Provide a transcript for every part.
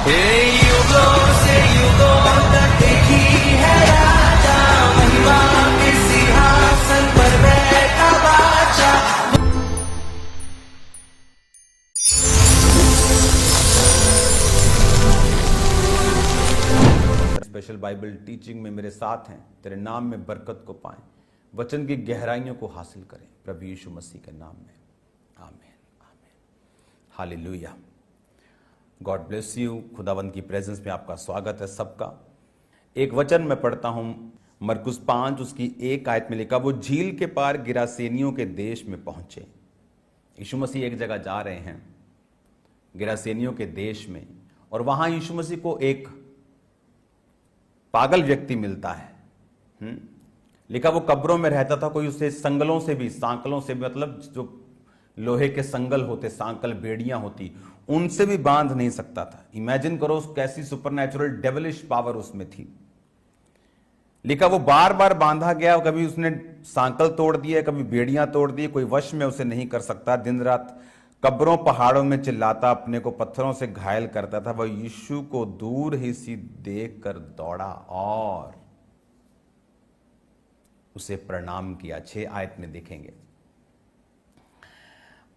युगों से युगों तक एक ही है राजा, महिमा के सिंहासन पर बैठा बादशाह। स्पेशल बाइबल टीचिंग में मेरे साथ हैं, तेरे नाम में बरकत को पाएं, वचन की गहराइयों को हासिल करें, प्रभु यीशु मसीह के नाम में, आमीन आमीन हालेलुया। God bless you. खुदावंद की प्रेजेंस में आपका स्वागत है सबका। एक वचन मैं पढ़ता हूं, मरकुस 5 उसकी 1 आयत में लिखा, वो झील के पार गिरासेनियों के देश में पहुंचे। यीशु मसीह एक जगह जा रहे हैं, गिरासेनियों के देश में, और वहां यीशु मसीह को एक पागल व्यक्ति मिलता है। लिखा वो कब्रों में रहता था, कोई उसे संगलों से भी, सांकलों से भी, मतलब जो लोहे के संगल होते, सांकल बेड़ियां होती, उनसे भी बांध नहीं सकता था। इमेजिन करो कैसी सुपरनैचुरल डेविलिश पावर उसमें थी। लिखा वो बार बार बांधा गया, कभी उसने सांकल तोड़ दिए, कभी बेड़ियां तोड़ दी, कोई वश में उसे नहीं कर सकता। दिन रात कब्रों पहाड़ों में चिल्लाता, अपने को पत्थरों से घायल करता था। वह यीशु को दूर ही सी देख कर दौड़ा और उसे प्रणाम किया। 6 आयत में देखेंगे।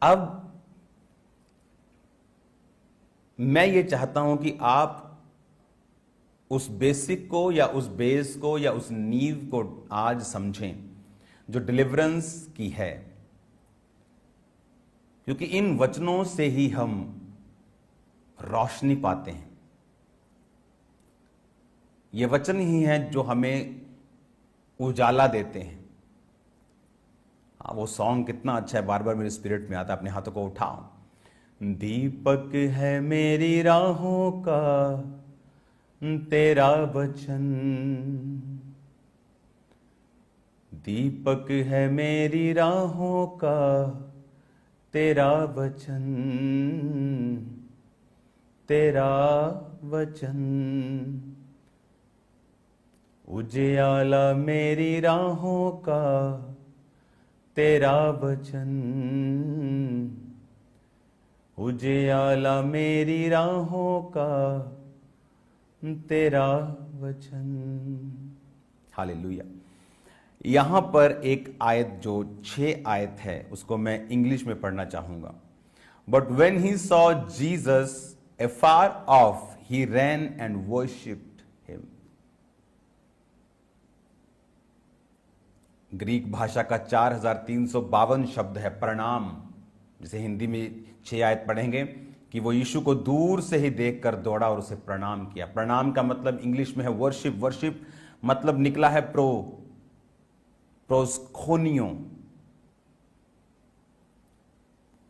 अब मैं ये चाहता हूं कि आप उस बेसिक को या उस बेस को या उस नींव को आज समझें जो डिलीवरेंस की है, क्योंकि इन वचनों से ही हम रोशनी पाते हैं। ये वचन ही हैं जो हमें उजाला देते हैं। वो सॉन्ग कितना अच्छा है, बार बार मेरे स्पिरिट में आता है। अपने हाथों को उठाओ। दीपक है मेरी राहों का तेरा वचन, दीपक है मेरी राहों का तेरा वचन, तेरा वचन, उजियाला मेरी राहों का तेरा वचन, उजियाला मेरी राहों का तेरा वचन। हालेलुया। यहां पर एक आयत जो 6 आयत है, उसको मैं इंग्लिश में पढ़ना चाहूंगा। But when he saw Jesus afar off, he ran and worshipped him। Greek भाषा का 4352 शब्द है प्रणाम, जिसे हिंदी में 6 आयत पढ़ेंगे कि वो यीशु को दूर से ही देखकर दौड़ा और उसे प्रणाम किया। प्रणाम का मतलब इंग्लिश में है वर्शिप। वर्शिप मतलब निकला है प्रोस्कोनियो,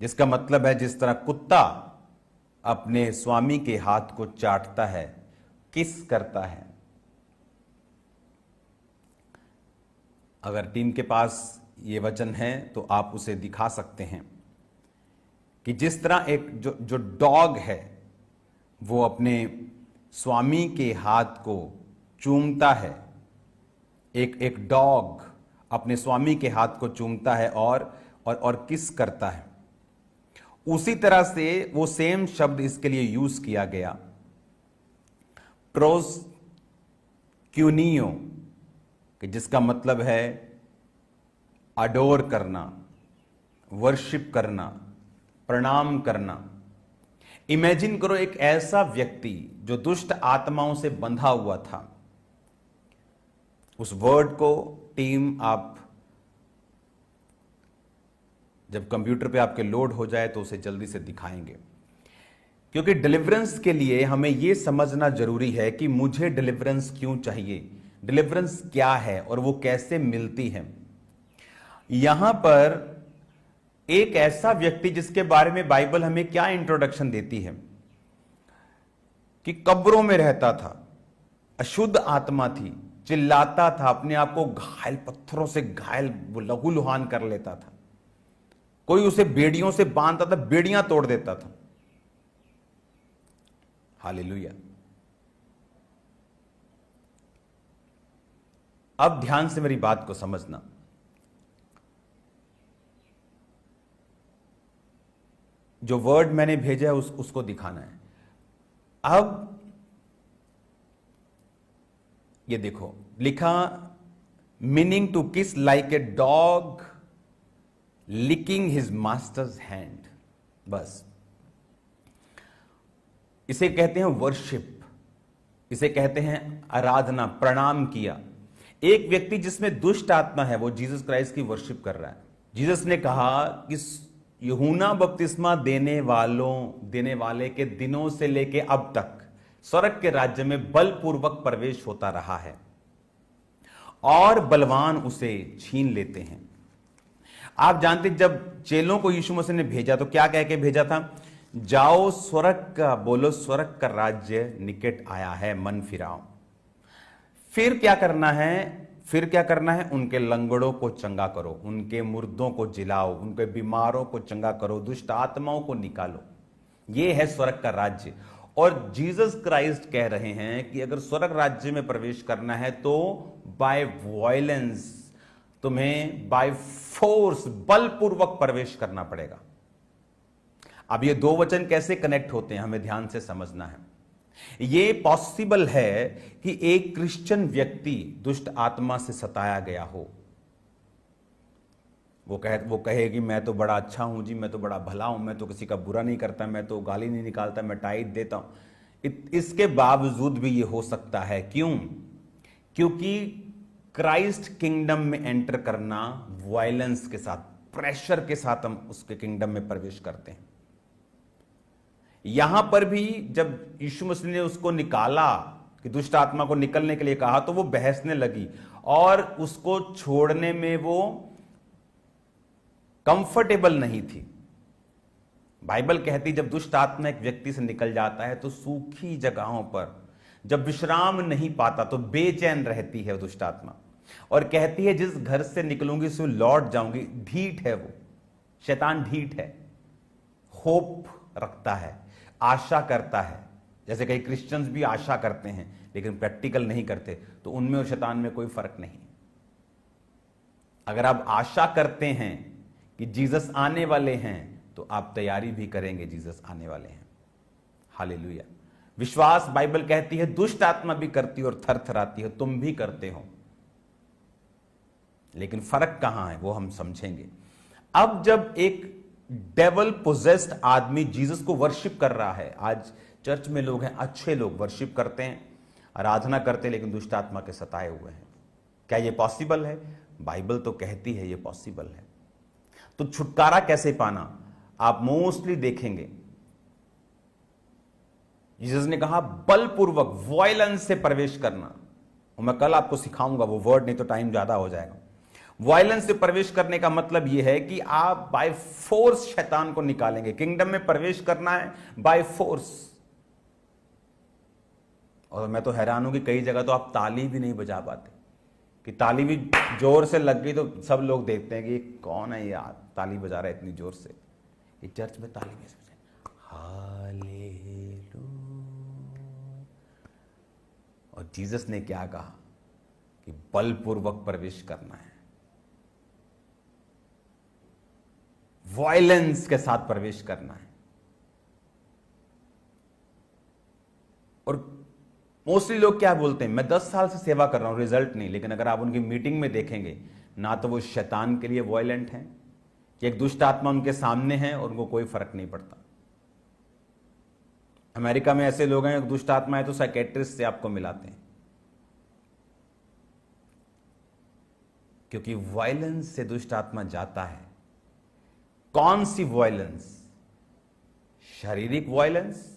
जिसका मतलब है जिस तरह कुत्ता अपने स्वामी के हाथ को चाटता है, किस करता है। अगर टीम के पास ये वचन है तो आप उसे दिखा सकते हैं कि जिस तरह एक जो डॉग है वो अपने स्वामी के हाथ को चूमता है, एक डॉग अपने स्वामी के हाथ को चूमता है और किस करता है, उसी तरह से वो सेम शब्द इसके लिए यूज किया गया, प्रोस्क्यूनियो, कि जिसका मतलब है अडोर करना, वर्शिप करना, प्रणाम करना। इमेजिन करो एक ऐसा व्यक्ति जो दुष्ट आत्माओं से बंधा हुआ था। उस वर्ड को टीम आप जब कंप्यूटर पे आपके लोड हो जाए तो उसे जल्दी से दिखाएंगे, क्योंकि डिलीवरेंस के लिए हमें यह समझना जरूरी है कि मुझे डिलीवरेंस क्यों चाहिए, डिलीवरेंस क्या है और वो कैसे मिलती है। यहां पर एक ऐसा व्यक्ति जिसके बारे में बाइबल हमें क्या इंट्रोडक्शन देती है कि कब्रों में रहता था, अशुद्ध आत्मा थी, चिल्लाता था, अपने आप को घायल, पत्थरों से घायल, वो लहूलुहान कर लेता था। कोई उसे बेड़ियों से बांधता था, बेड़ियां तोड़ देता था। हालेलुया। अब ध्यान से मेरी बात को समझना। जो वर्ड मैंने भेजा है उसको दिखाना है। अब ये देखो लिखा, meaning to kiss like a dog licking his master's hand. बस इसे कहते हैं वर्शिप, इसे कहते हैं आराधना, प्रणाम किया। एक व्यक्ति जिसमें दुष्ट आत्मा है वो जीसस क्राइस्ट की वर्शिप कर रहा है। जीसस ने कहा कि यूहन्ना बपतिस्मा देने वाले के दिनों से लेके अब तक स्वर्ग के राज्य में बलपूर्वक प्रवेश होता रहा है और बलवान उसे छीन लेते हैं। आप जानते जब चेलों को यीशु मसीह ने भेजा तो क्या कह के भेजा था? जाओ स्वर्ग का, बोलो स्वर्ग का राज्य निकट आया है, मन फिराओ। फिर क्या करना है? फिर क्या करना है? उनके लंगड़ों को चंगा करो, उनके मुर्दों को जिलाओ, उनके बीमारों को चंगा करो, दुष्ट आत्माओं को निकालो। यह है स्वर्ग का राज्य। और जीसस क्राइस्ट कह रहे हैं कि अगर स्वर्ग राज्य में प्रवेश करना है तो बाय वायलेंस, तुम्हें बाय फोर्स, बलपूर्वक प्रवेश करना पड़ेगा। अब ये दो वचन कैसे कनेक्ट होते हैं हमें ध्यान से समझना है। ये पॉसिबल है कि एक क्रिश्चियन व्यक्ति दुष्ट आत्मा से सताया गया हो, वो कहे कि मैं तो बड़ा अच्छा हूं जी, मैं तो बड़ा भला हूं, मैं तो किसी का बुरा नहीं करता, मैं तो गाली नहीं निकालता, मैं टाइट देता हूं। इसके बावजूद भी ये हो सकता है। क्यों? क्योंकि क्राइस्ट किंगडम में एंटर करना वायलेंस के साथ, प्रेशर के साथ हम उसके किंगडम में प्रवेश करते हैं। यहां पर भी जब यीशु मसीह ने उसको निकाला, कि दुष्ट आत्मा को निकलने के लिए कहा, तो वो बहसने लगी और उसको छोड़ने में वो कंफर्टेबल नहीं थी। बाइबल कहती जब दुष्ट आत्मा एक व्यक्ति से निकल जाता है तो सूखी जगहों पर जब विश्राम नहीं पाता तो बेचैन रहती है दुष्ट आत्मा, और कहती है जिस घर से निकलूंगी उससे लौट जाऊंगी। ढीठ है वो, शैतान ढीठ है, होप रखता है, आशा करता है। जैसे कई क्रिश्चियंस भी आशा करते हैं लेकिन प्रैक्टिकल नहीं करते, तो उनमें और शैतान में कोई फर्क नहीं। अगर आप आशा करते हैं कि जीसस आने वाले हैं तो आप तैयारी भी करेंगे, जीसस आने वाले हैं। हालेलुया। विश्वास बाइबल कहती है दुष्ट आत्मा भी करती है और थरथराती है, तुम भी करते हो, लेकिन फर्क कहां है वो हम समझेंगे। अब जब एक डेवल पोजेस्ड आदमी जीसस को वर्शिप कर रहा है, आज चर्च में लोग हैं, अच्छे लोग वर्शिप करते हैं, आराधना करते हैं, लेकिन दुष्ट आत्मा के सताए हुए हैं। क्या यह पॉसिबल है? बाइबल तो कहती है यह पॉसिबल है। तो छुटकारा कैसे पाना? आप मोस्टली देखेंगे जीसस ने कहा बलपूर्वक, वायलेंस से प्रवेश करना, और मैं कल आपको सिखाऊंगा वो वर्ड, नहीं तो टाइम ज्यादा हो जाएगा। वायलेंस से प्रवेश करने का मतलब यह है कि आप बाय फोर्स शैतान को निकालेंगे। किंगडम में प्रवेश करना है बाय फोर्स। और मैं तो हैरान हूं कि कई जगह तो आप ताली भी नहीं बजा पाते, कि ताली भी जोर से लग गई तो सब लोग देखते हैं कि कौन है यार ताली बजा रहा है इतनी जोर से। ये चर्च में ताली कैसे बजाए? हालेलुया। और जीसस ने क्या कहा कि बलपूर्वक प्रवेश करना है, वायलेंस के साथ प्रवेश करना है। और मोस्टली लोग क्या बोलते हैं, मैं 10 साल से सेवा कर रहा हूं, रिजल्ट नहीं। लेकिन अगर आप उनकी मीटिंग में देखेंगे ना, तो वो शैतान के लिए वायलेंट हैं, कि एक दुष्ट आत्मा उनके सामने है और उनको कोई फर्क नहीं पड़ता। अमेरिका में ऐसे लोग हैं, एक दुष्ट आत्मा है तो साइकेट्रिस्ट से आपको मिलाते हैं, क्योंकि वायलेंस से दुष्ट आत्मा जाता है। कौन सी वायलेंस? शारीरिक वायलेंस।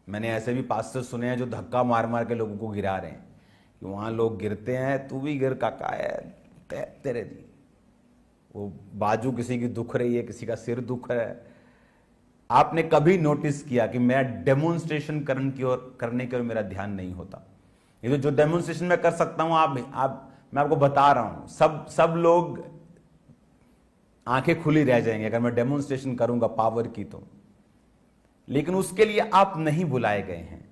मैंने ऐसे भी पास्टर सुने हैं जो धक्का मार मार के लोगों को गिरा रहे हैं, कि वहां लोग गिरते हैं, तू भी गिर काका है, तेरे दी वो बाजू किसी की दुख रही है, किसी का सिर दुख रहा है। आपने कभी नोटिस किया कि मैं डेमोन्स्ट्रेशन करने की ओर मेरा ध्यान नहीं होता। ये तो जो डेमोन्स्ट्रेशन मैं कर सकता हूं, मैं आपको बता रहा हूं, सब लोग आंखें खुली रह जाएंगे अगर मैं डेमोन्स्ट्रेशन करूंगा पावर की तो। लेकिन उसके लिए आप नहीं बुलाए गए हैं।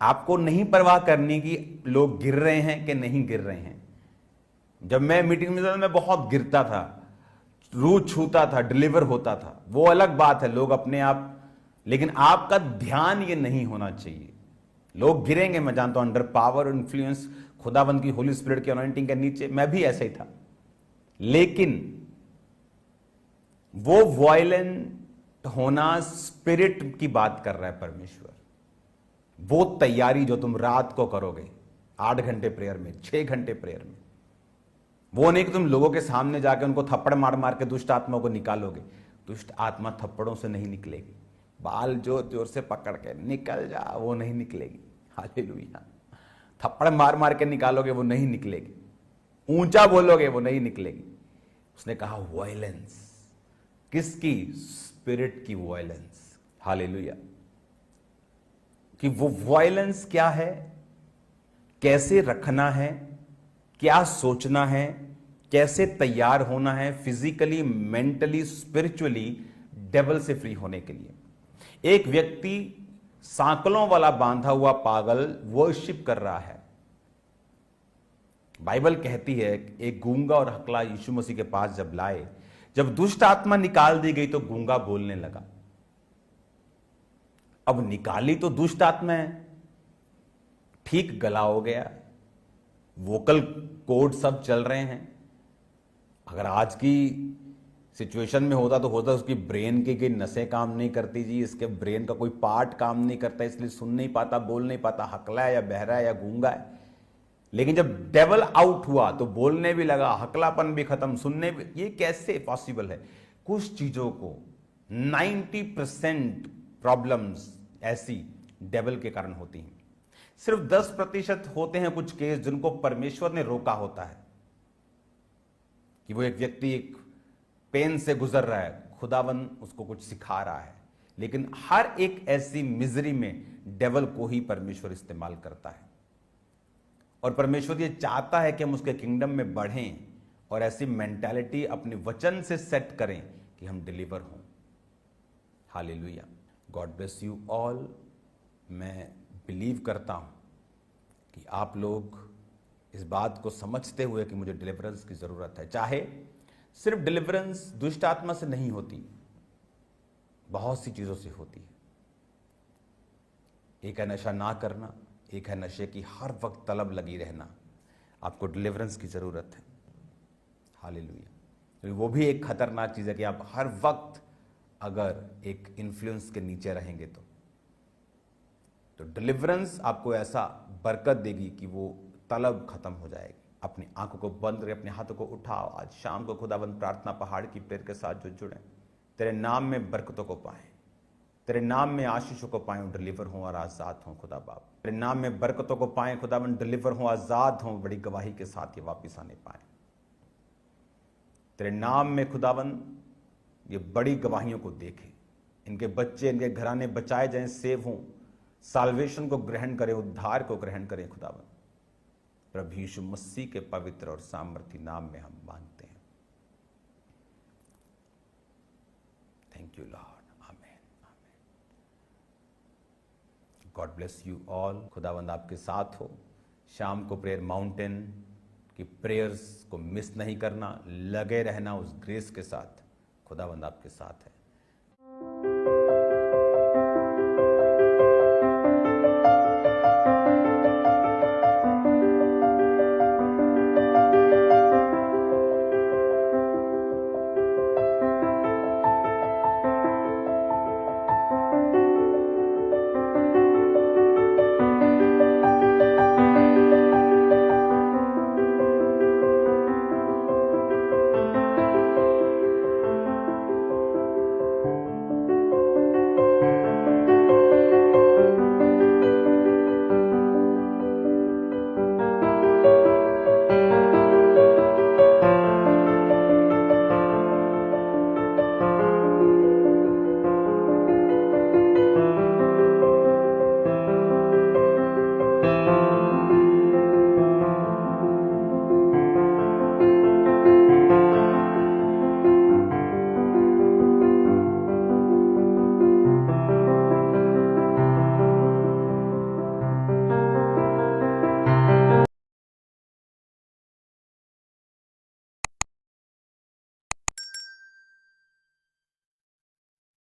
आपको नहीं परवाह करनी कि लोग गिर रहे हैं कि नहीं गिर रहे हैं। जब मैं मीटिंग में था मैं बहुत गिरता था, रूह छूता था, डिलीवर होता था, वो अलग बात है। लोग अपने आप लेकिन आपका ध्यान ये नहीं होना चाहिए। लोग गिरेंगे, मैं जानता हूं, अंडर पावर इन्फ्लुएंस खुदाबंद की होली स्पिरिट की अनॉइंटिंग के नीचे। मैं भी ऐसा ही था, लेकिन वो वॉयलेंट होना स्पिरिट की बात कर रहा है परमेश्वर। वो तैयारी जो तुम रात को करोगे 8 घंटे प्रेयर में, 6 घंटे प्रेयर में, वो नहीं कि तुम लोगों के सामने जाके उनको थप्पड़ मार मार के दुष्ट आत्मा को निकालोगे। दुष्ट आत्मा थप्पड़ों से नहीं निकलेगी, बाल जो जोर से पकड़ के निकल जा, वो नहीं निकलेगी। हालेलुया। थप्पड़ मार मार के निकालोगे, वो नहीं निकलेगी। ऊंचा बोलोगे, वो नहीं निकलेगी। उसने कहा वायलेंस, किसकी? स्पिरिट की वायलेंस। हालेलुया। कि वो वायलेंस क्या है, कैसे रखना है, क्या सोचना है, कैसे तैयार होना है फिजिकली, मेंटली, स्पिरिचुअली डेविल से फ्री होने के लिए। एक व्यक्ति सांकलों वाला बांधा हुआ पागल वर्शिप कर रहा है। बाइबल कहती है एक गूंगा और हकला यीशु मसीह के पास जब लाए, जब दुष्ट आत्मा निकाल दी गई तो गूंगा बोलने लगा। अब निकाली तो दुष्ट आत्मा है, ठीक गला हो गया, वोकल कोड सब चल रहे हैं। अगर आज की सिचुएशन में होता तो होता उसकी ब्रेन की नसें काम नहीं करती जी, इसके ब्रेन का कोई पार्ट काम नहीं करता, इसलिए सुन नहीं पाता, बोल नहीं पाता, हकला है या बहरा है या गूंगा है। लेकिन जब डेवल आउट हुआ तो बोलने भी लगा, हकलापन भी खत्म, सुनने भी। ये कैसे पॉसिबल है? कुछ चीजों को 90% प्रॉब्लम्स ऐसी डेविल के कारण होती हैं। सिर्फ 10% होते हैं कुछ केस जिनको परमेश्वर ने रोका होता है, कि वो एक व्यक्ति एक पेन से गुजर रहा है, खुदावन उसको कुछ सिखा रहा है। लेकिन हर एक ऐसी मिजरी में डेविल को ही परमेश्वर इस्तेमाल करता है। और परमेश्वर ये चाहता है कि हम उसके किंगडम में बढ़ें और ऐसी मेंटालिटी अपने वचन से सेट करें कि हम डिलीवर हों। Hallelujah. God bless you all. मैं बिलीव करता हूं कि आप लोग इस बात को समझते हुए कि मुझे डिलीवरेंस की जरूरत है। चाहे सिर्फ डिलीवरेंस दुष्ट आत्मा से नहीं होती, बहुत सी चीजों से होती है। एक है नशा ना करना, एक है नशे की हर वक्त तलब लगी रहना। आपको डिलीवरेंस की जरूरत है। हालेलुया। वो भी एक खतरनाक चीज है कि आप हर वक्त अगर एक इन्फ्लुएंस के नीचे रहेंगे तो डिलीवरेंस आपको ऐसा बरकत देगी कि वो तलब खत्म हो जाएगी। अपनी आंखों को बंद करके अपने हाथों को उठाओ। आज शाम को खुदाबंद प्रार्थना पहाड़ की प्रेयर के साथ जो जुड़े, तेरे नाम में बरकतों को पाएं, तेरे नाम में आशीषों को पाएं, डिलीवर हों और आजाद हों। खुदा बाप, तेरे नाम में बरकतों को पाएं खुदाबंद, डिलीवर हों, आजाद हों, बड़ी गवाही के साथ ये वापिस आने पाएं। तेरे नाम में खुदाबंद ये बड़ी गवाहियों को देखें, इनके बच्चे, इनके घराने बचाए जाएं, सेव हों, साल्वेशन को ग्रहण करें, उद्धार को ग्रहण करें। खुदाबंद प्रभु यीशु मसीह के पवित्र और सामर्थी नाम में हम मांगते हैं। Thank you Lord. आमीन। आमीन। God bless you all. खुदाबंद आपके साथ हो। शाम को प्रेयर माउंटेन की प्रेयर्स को मिस नहीं करना, लगे रहना उस ग्रेस के साथ। खुदाबंद आपके साथ है।